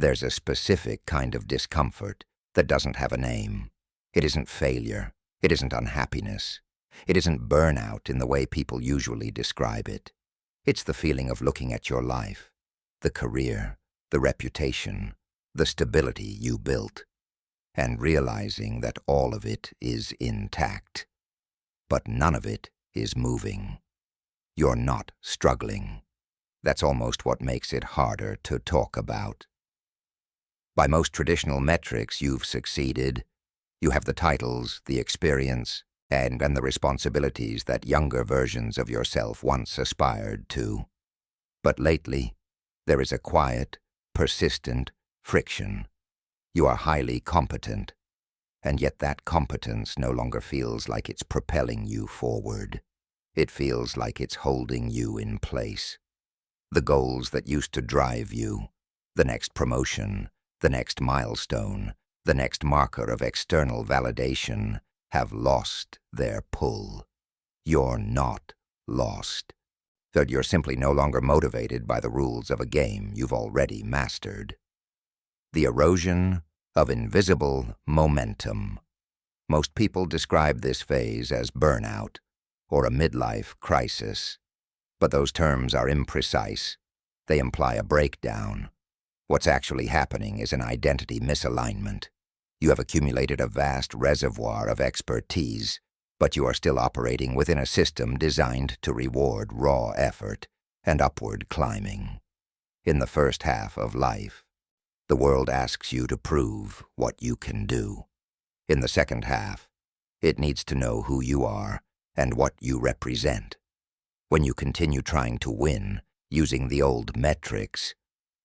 There's a specific kind of discomfort that doesn't have a name. It isn't failure. It isn't unhappiness. It isn't burnout in the way people usually describe it. It's the feeling of looking at your life, the career, the reputation, the stability you built, and realizing that all of it is intact, but none of it is moving. You're not struggling. That's almost what makes it harder to talk about. By most traditional metrics, you've succeeded. You have the titles, the experience, and the responsibilities that younger versions of yourself once aspired to. But lately, there is a quiet, persistent friction. You are highly competent, and yet that competence no longer feels like it's propelling you forward. It feels like it's holding you in place. The goals that used to drive you, the next promotion, the next milestone, the next marker of external validation, have lost their pull. You're not lost. That you're simply no longer motivated by the rules of a game you've already mastered. The erosion of invisible momentum. Most people describe this phase as burnout or a midlife crisis, but those terms are imprecise. They imply a breakdown. What's actually happening is an identity misalignment. You have accumulated a vast reservoir of expertise, but you are still operating within a system designed to reward raw effort and upward climbing. In the first half of life, the world asks you to prove what you can do. In the second half, it needs to know who you are and what you represent. When you continue trying to win using the old metrics,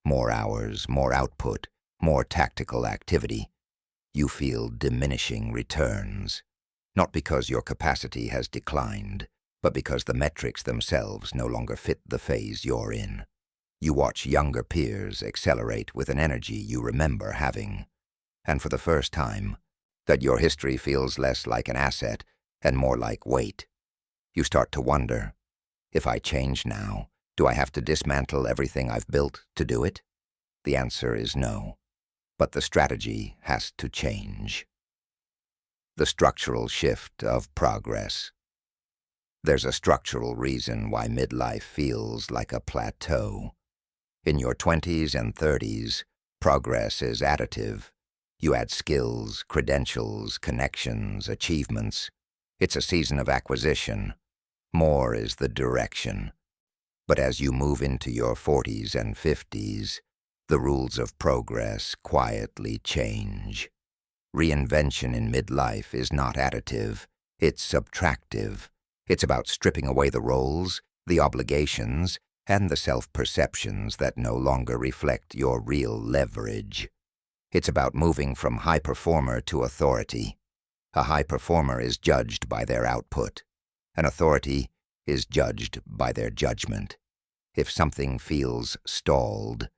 more hours, more output, more tactical activity, you feel diminishing returns, not because your capacity has declined, but because the metrics themselves no longer fit the phase you're in. You watch younger peers accelerate with an energy you remember having, and for the first time, that your history feels less like an asset and more like weight. You start to wonder, if I change now, do I have to dismantle everything I've built to do it? The answer is no. But the strategy has to change. The structural shift of progress. There's a structural reason why midlife feels like a plateau. In your 20s and 30s, progress is additive. You add skills, credentials, connections, achievements. It's a season of acquisition. More is the direction. But as you move into your 40s and 50s, the rules of progress quietly change. Reinvention in midlife is not additive, it's subtractive. It's about stripping away the roles, the obligations, and the self-perceptions that no longer reflect your real leverage. It's about moving from high performer to authority. A high performer is judged by their output. An authority is judged by their judgment. If something feels stalled,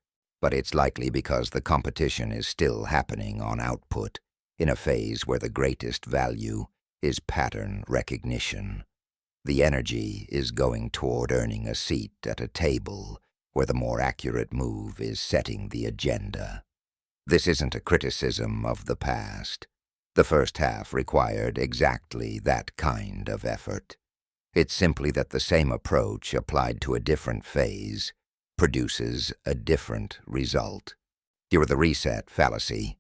but it's likely because the competition is still happening on output, in a phase where the greatest value is pattern recognition. The energy is going toward earning a seat at a table where the more accurate move is setting the agenda. This isn't a criticism of the past. The first half required exactly that kind of effort. It's simply that the same approach applied to a different phase produces a different result. You're the reset fallacy.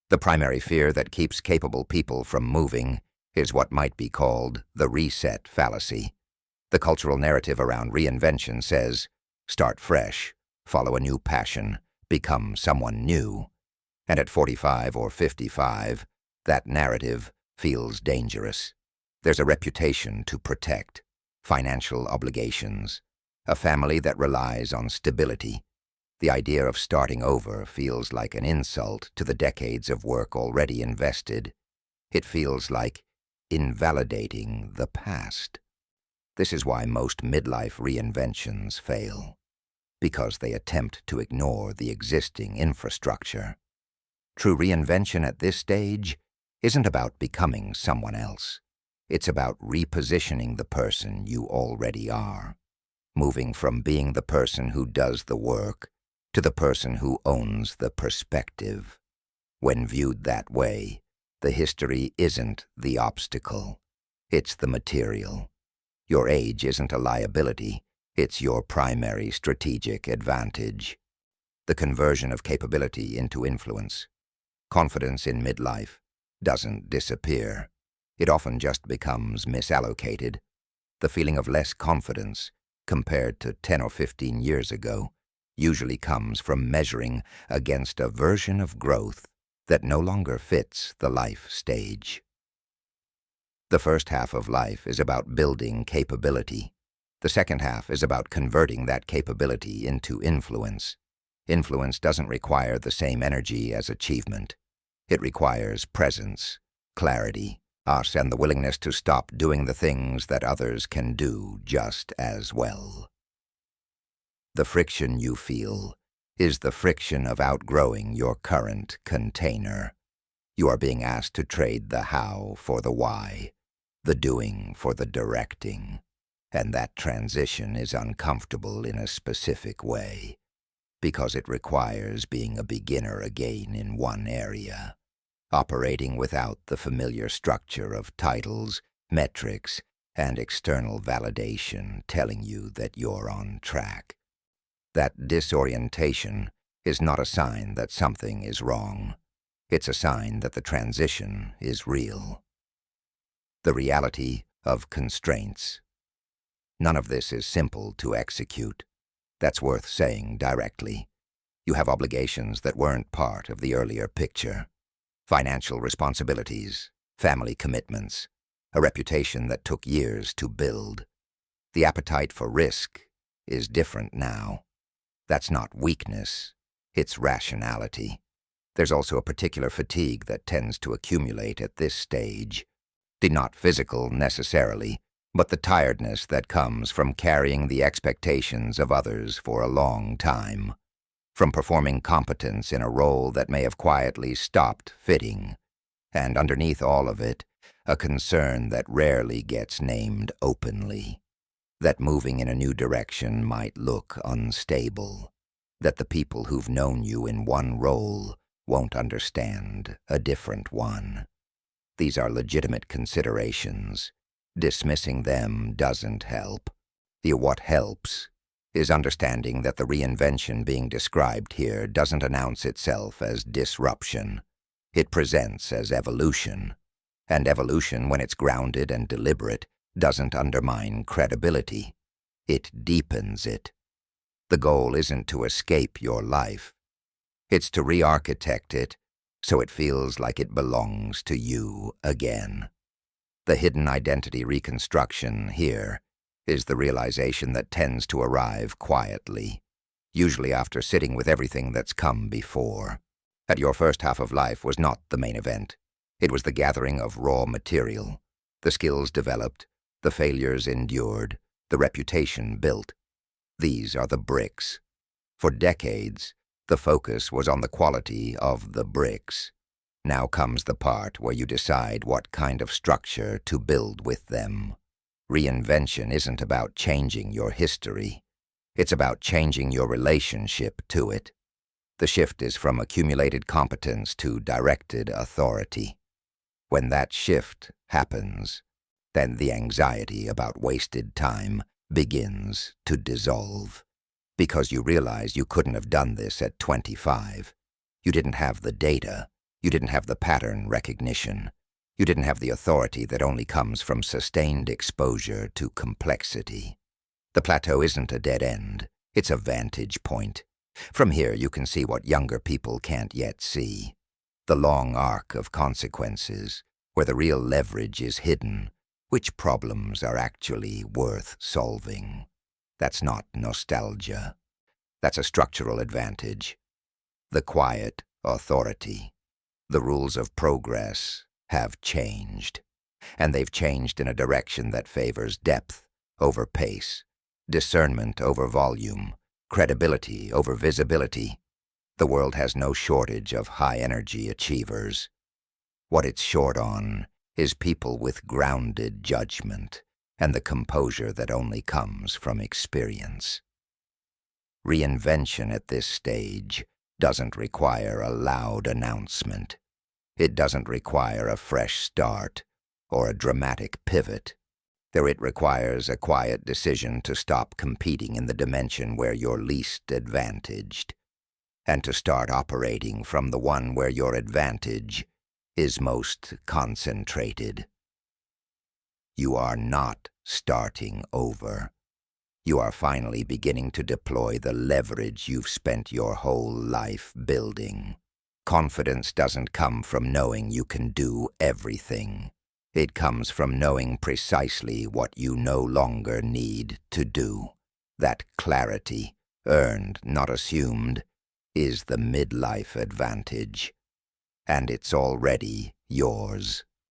The primary fear that keeps capable people from moving is what might be called the reset fallacy. The cultural narrative around reinvention says, start fresh, follow a new passion, become someone new. And at 45 or 55, that narrative feels dangerous. There's a reputation to protect, financial obligations, a family that relies on stability. The idea of starting over feels like an insult to the decades of work already invested. It feels like invalidating the past. This is why most midlife reinventions fail, because they attempt to ignore the existing infrastructure. True reinvention at this stage isn't about becoming someone else. It's about repositioning the person you already are, moving from being the person who does the work to the person who owns the perspective. When viewed that way, the history isn't the obstacle, it's the material. Your age isn't a liability, it's your primary strategic advantage. The conversion of capability into influence. Confidence in midlife doesn't disappear. It often just becomes misallocated. The feeling of less confidence, compared to 10 or 15 years ago, usually comes from measuring against a version of growth that no longer fits the life stage. The first half of life is about building capability. The second half is about converting that capability into influence. Influence doesn't require the same energy as achievement. It requires presence, clarity, us, and the willingness to stop doing the things that others can do just as well. The friction you feel is the friction of outgrowing your current container. You are being asked to trade the how for the why, the doing for the directing, and that transition is uncomfortable in a specific way, because it requires being a beginner again in one area, operating without the familiar structure of titles, metrics, and external validation telling you that you're on track. That disorientation is not a sign that something is wrong. It's a sign that the transition is real. The reality of constraints. None of this is simple to execute. That's worth saying directly. You have obligations that weren't part of the earlier picture. Financial responsibilities, family commitments, a reputation that took years to build. The appetite for risk is different now. That's not weakness, it's rationality. There's also a particular fatigue that tends to accumulate at this stage. Not physical necessarily, but the tiredness that comes from carrying the expectations of others for a long time, from performing competence in a role that may have quietly stopped fitting, and underneath all of it, a concern that rarely gets named openly, that moving in a new direction might look unstable, that the people who've known you in one role won't understand a different one. These are legitimate considerations. Dismissing them doesn't help. What helps is understanding that the reinvention being described here doesn't announce itself as disruption. It presents as evolution. And evolution, when it's grounded and deliberate, doesn't undermine credibility. It deepens it. The goal isn't to escape your life. It's to re-architect it so it feels like it belongs to you again. The hidden identity reconstruction here is the realization that tends to arrive quietly, usually after sitting with everything that's come before. That your first half of life was not the main event. It was the gathering of raw material, the skills developed, the failures endured, the reputation built. These are the bricks. For decades, the focus was on the quality of the bricks. Now comes the part where you decide what kind of structure to build with them. Reinvention isn't about changing your history. It's about changing your relationship to it. The shift is from accumulated competence to directed authority. When that shift happens, then the anxiety about wasted time begins to dissolve. Because you realize you couldn't have done this at 25. You didn't have the data. You didn't have the pattern recognition. You didn't have the authority that only comes from sustained exposure to complexity. The plateau isn't a dead end. It's a vantage point. From here you can see what younger people can't yet see. The long arc of consequences, where the real leverage is hidden, which problems are actually worth solving. That's not nostalgia. That's a structural advantage. The quiet authority. The rules of progress have changed, and they've changed in a direction that favors depth over pace, discernment over volume, credibility over visibility. The world has no shortage of high-energy achievers. What it's short on is people with grounded judgment and the composure that only comes from experience. Reinvention at this stage doesn't require a loud announcement. It doesn't require a fresh start or a dramatic pivot. It requires a quiet decision to stop competing in the dimension where you're least advantaged, and to start operating from the one where your advantage is most concentrated. You are not starting over. You are finally beginning to deploy the leverage you've spent your whole life building. Confidence doesn't come from knowing you can do everything. It comes from knowing precisely what you no longer need to do. That clarity, earned, not assumed, is the midlife advantage. And it's already yours.